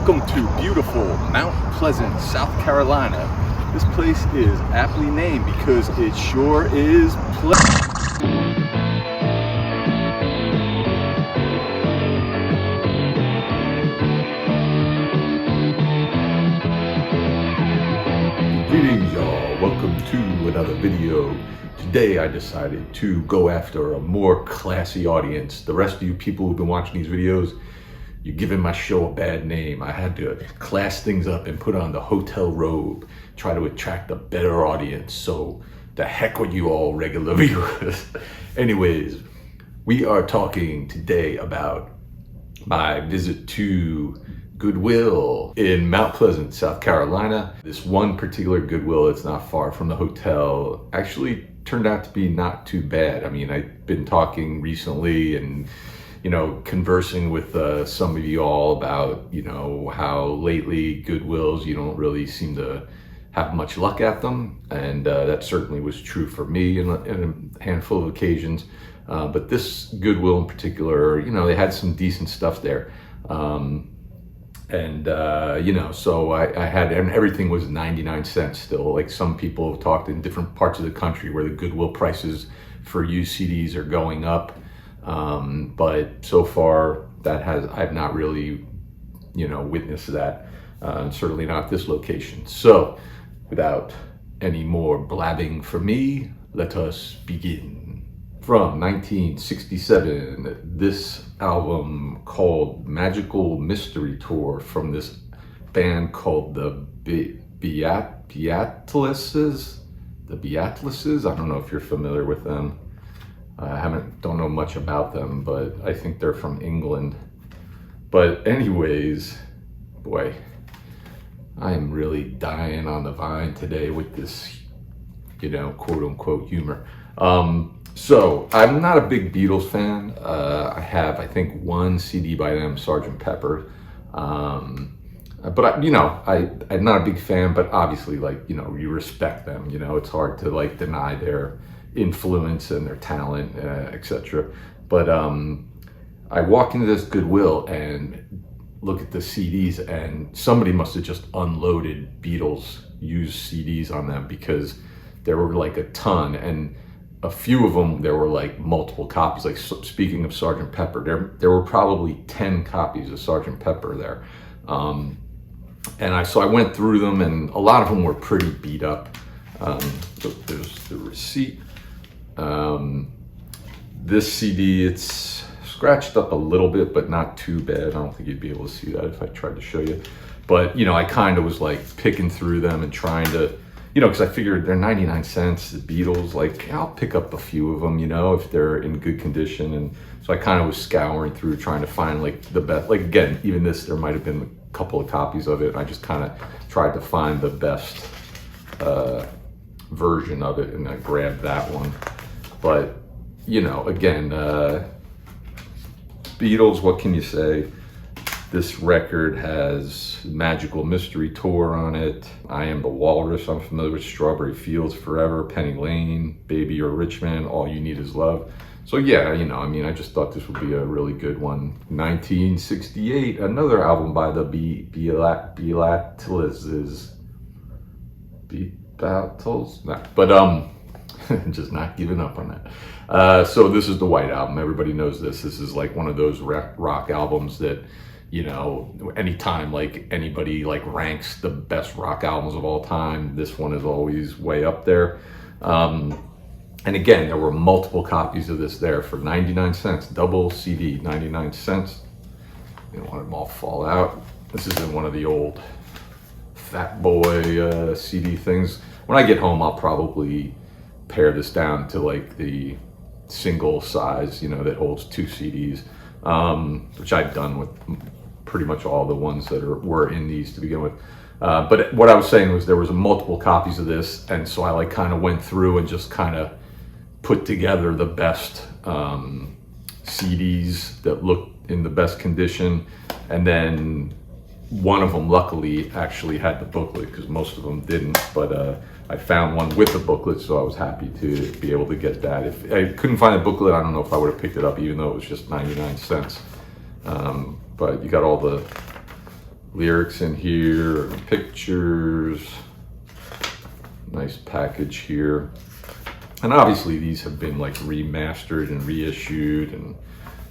Welcome to beautiful Mount Pleasant, South Carolina. This place is aptly named because it sure is Greetings y'all, welcome to another video. Today I decided to go after a more classy audience. The rest of you people who've been watching these videos, you're giving my show a bad name. I had to class things up and put on the hotel robe, try to attract a better audience. So the heck with you all regular viewers. Anyways, we are talking today about my visit to Goodwill in Mount Pleasant, South Carolina. This one particular Goodwill, it's not far from the hotel, actually turned out to be not too bad. I mean, I've been talking recently and conversing with some of you all about, how lately Goodwills, you don't really seem to have much luck at them. And that certainly was true for me in a handful of occasions. But this Goodwill in particular, they had some decent stuff there. So I had, and everything was 99 cents still. Like some people have talked in different parts of the country where the Goodwill prices for used CDs are going up. But so far I've not really, witnessed that, certainly not this location. So without any more blabbing from me, let us begin. From 1967, this album called Magical Mystery Tour from this band called the Beatleses. The Beatleses, I don't know if you're familiar with them. Don't know much about them, but I think they're from England. But anyways, boy, I am really dying on the vine today with this, quote unquote humor. So I'm not a big Beatles fan. I have, I think, one CD by them, Sgt. Pepper. But I'm not a big fan, but obviously, you respect them. It's hard to deny their influence and their talent, etc. But I walk into this Goodwill and look at the CDs, and somebody must have just unloaded Beatles used CDs on them, because there were like a ton, and a few of them there were like multiple copies. Like speaking of Sgt. Pepper, there were probably 10 copies of Sgt. Pepper there. And I went through them, and a lot of them were pretty beat up. So there's the receipt. This CD, it's scratched up a little bit, but not too bad. I don't think you'd be able to see that if I tried to show you. But, I kind of was picking through them and trying to, because I figured they're 99 cents, the Beatles, I'll pick up a few of them, if they're in good condition. And so I kind of was scouring through trying to find the best, again, even this, there might've been a couple of copies of it. And I just kind of tried to find the best, version of it, and I grabbed that one. But, again, Beatles, what can you say? This record has Magical Mystery Tour on it. I Am the Walrus, I'm familiar with. Strawberry Fields Forever, Penny Lane, Baby You're a Rich Man, All You Need Is Love. So yeah, I just thought this would be a really good one. 1968, another album by the Beatles. But just not giving up on that. So this is the White Album. Everybody knows this. This is one of those rock albums that, anytime anybody ranks the best rock albums of all time, this one is always way up there. And again, there were multiple copies of this there for 99 cents, double CD, 99 cents. You don't want them all fall out. This is in one of the old Fat Boy CD things. When I get home, I'll probably pare this down to the single size, that holds 2 CDs, which I've done with pretty much all the ones that were in these to begin with. But what I was saying was there was multiple copies of this, and so I kind of went through and just kind of put together the best CDs that looked in the best condition, and then one of them luckily actually had the booklet, because most of them didn't, but I found one with the booklet, so I was happy to be able to get that. If I couldn't find the booklet, I don't know if I would have picked it up, even though it was just 99 cents. But you got all the lyrics in here, pictures, nice package here. And obviously these have been like remastered and reissued and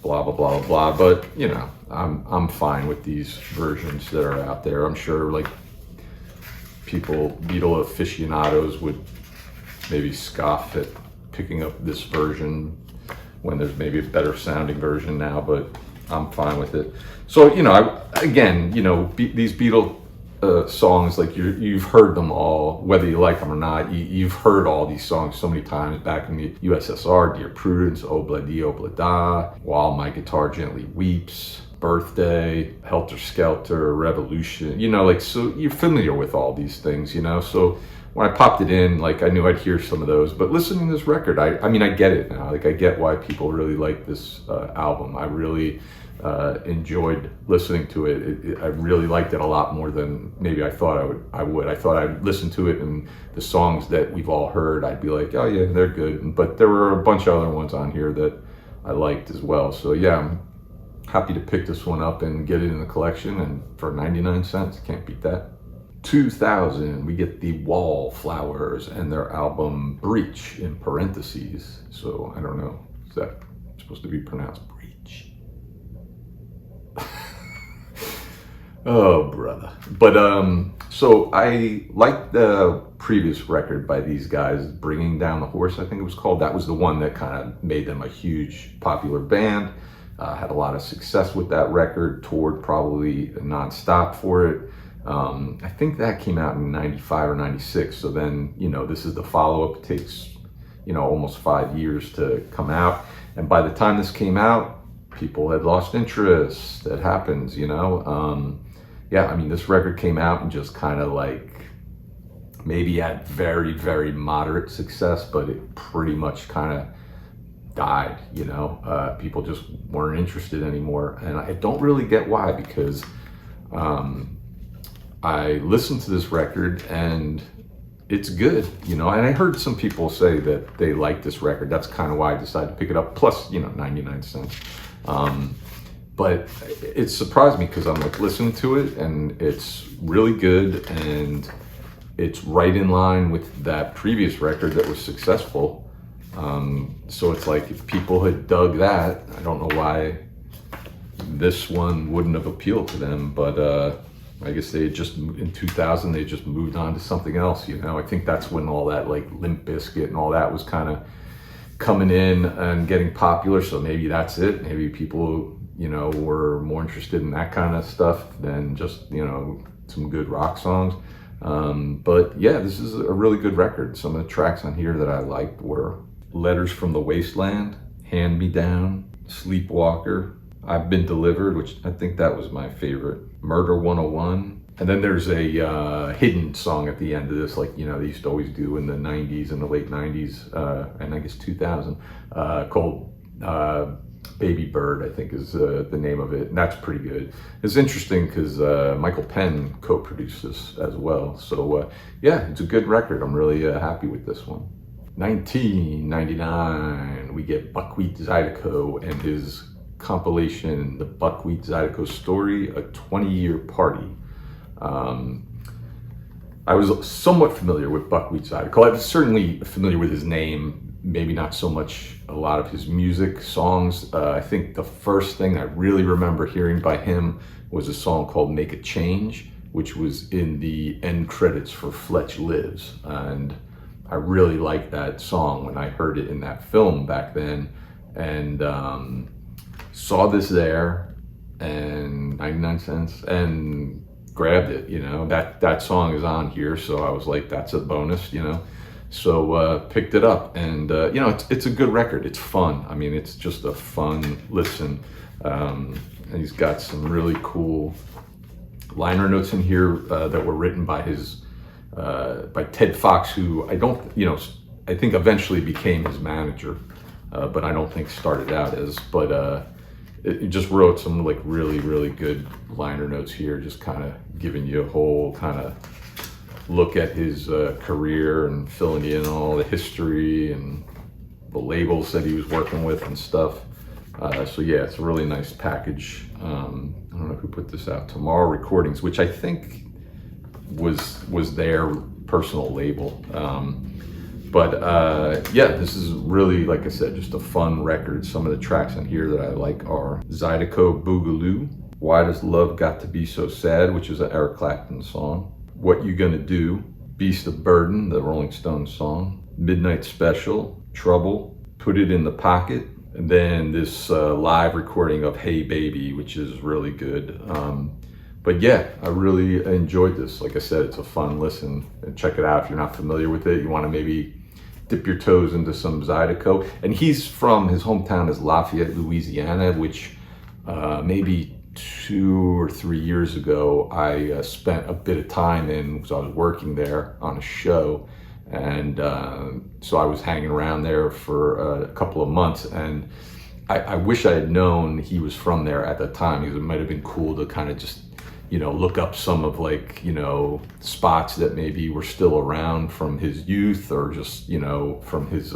blah, blah, blah, blah. But you know, I'm fine with these versions that are out there. I'm sure like Beatle aficionados would maybe scoff at picking up this version when there's maybe a better sounding version now, but I'm fine with it. So, you know, these Beatle songs, like you've heard them all, whether you like them or not. You've heard all these songs so many times back in the USSR, Dear Prudence, Obla Di Obla Da, While My Guitar Gently Weeps, Birthday, Helter Skelter, Revolution, you know, like, so you're familiar with all these things, you know. So when I popped it in, like, I knew I'd hear some of those, but listening to this record, I mean, I get it now. Like, I get why people really like this album. I really enjoyed listening to it. I really liked it a lot more than maybe I thought I would. I thought I'd listen to it and the songs that we've all heard, I'd be like, oh yeah, they're good. But there were a bunch of other ones on here that I liked as well. So yeah, I'm happy to pick this one up and get it in the collection, and for 99 cents, can't beat that. 2000, we get the Wallflowers and their album Breach in parentheses. So I don't know, is that supposed to be pronounced Breach? Oh, brother. But so I liked the previous record by these guys, Bringing Down the Horse, I think it was called. That was the one that kind of made them a huge popular band. Had a lot of success with that record, toured probably nonstop for it. I think that came out in 95 or 96. So then, you know, this is the follow-up. It takes, you know, almost 5 years to come out. And by the time this came out, people had lost interest. That happens, you know. Yeah, I mean, this record came out and just kind of like maybe had very, very moderate success, but it pretty much kind of died, you know. People just weren't interested anymore. And I don't really get why, because I listened to this record and it's good, you know. And I heard some people say that they like this record. That's kind of why I decided to pick it up. Plus, you know, 99 cents. But it surprised me because I'm like listening to it and it's really good, and it's right in line with that previous record that was successful. So it's like if people had dug that, I don't know why this one wouldn't have appealed to them, but I guess they just, in 2000, they just moved on to something else, you know. I think that's when all that like Limp Bizkit and all that was kind of coming in and getting popular. So maybe that's it. Maybe people, you know, were more interested in that kind of stuff than just, you know, some good rock songs. But yeah, this is a really good record. Some of the tracks on here that I liked were Letters from the Wasteland, Hand Me Down, Sleepwalker, I've Been Delivered, which I think that was my favorite, Murder 101. And then there's a hidden song at the end of this, like, you know, they used to always do in the 90s and the late 90s, and I guess 2000, called Baby Bird, I think is the name of it. And that's pretty good. It's interesting because Michael Penn co-produced this as well. So yeah, it's a good record. I'm really happy with this one. 1999, we get Buckwheat Zydeco and his compilation, The Buckwheat Zydeco Story, a 20-year party. I was somewhat familiar with Buckwheat Zydeco. I was certainly familiar with his name, maybe not so much a lot of his music, songs. I think the first thing I really remember hearing by him was a song called Make a Change, which was in the end credits for Fletch Lives. And I really liked that song when I heard it in that film back then. And saw this there, and 99 cents, and grabbed it, you know. That song is on here, so I was like, that's a bonus, you know. So picked it up, and you know, it's a good record. It's fun. I mean, it's just a fun listen. And he's got some really cool liner notes in here that were written by his by Ted Fox, who I think eventually became his manager, but I don't think started out as. But it just wrote some like really, really good liner notes here, just kind of giving you a whole kind of look at his career and filling in all the history and the labels that he was working with and stuff. So yeah, it's a really nice package. I don't know who put this out? Tomorrow Recordings, which I think was their personal label. Yeah, this is really, like I said, just a fun record. Some of the tracks in here that I like are Zydeco Boogaloo, Why Does Love Got to Be So Sad, which is an Eric Clapton song, What You Gonna Do, Beast of Burden, the Rolling Stones song, Midnight Special, Trouble, Put It in the Pocket, and then this live recording of Hey Baby, which is really good. But yeah, I really enjoyed this. Like I said, it's a fun listen. Check it out if you're not familiar with it. You want to maybe dip your toes into some Zydeco. And he's from, his hometown is Lafayette, Louisiana, which maybe 2 or 3 years ago, I spent a bit of time in, because I was working there on a show. And so I was hanging around there for a couple of months. And I wish I had known he was from there at the time, because it might have been cool to kind of just, you know, look up some of, like, you know, spots that maybe were still around from his youth, or just, you know, from his,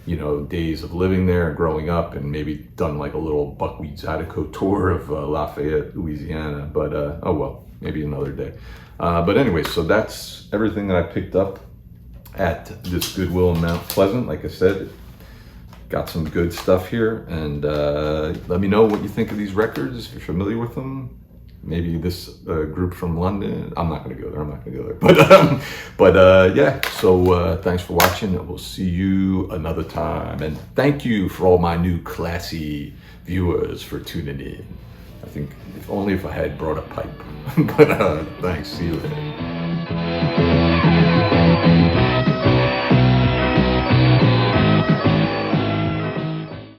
you know, days of living there and growing up, and maybe done like a little Buckwheat Zydeco tour of Lafayette, Louisiana. But oh well, maybe another day. But anyway, so that's everything that I picked up at this Goodwill in Mount Pleasant. Like I said, got some good stuff here, and let me know what you think of these records, if you're familiar with them. Maybe this group from London. I'm not going to go there. I'm not going to go there. But yeah, so thanks for watching. We'll see you another time. And thank you for all my new classy viewers for tuning in. I think if only if I had brought a pipe. But thanks. See you later.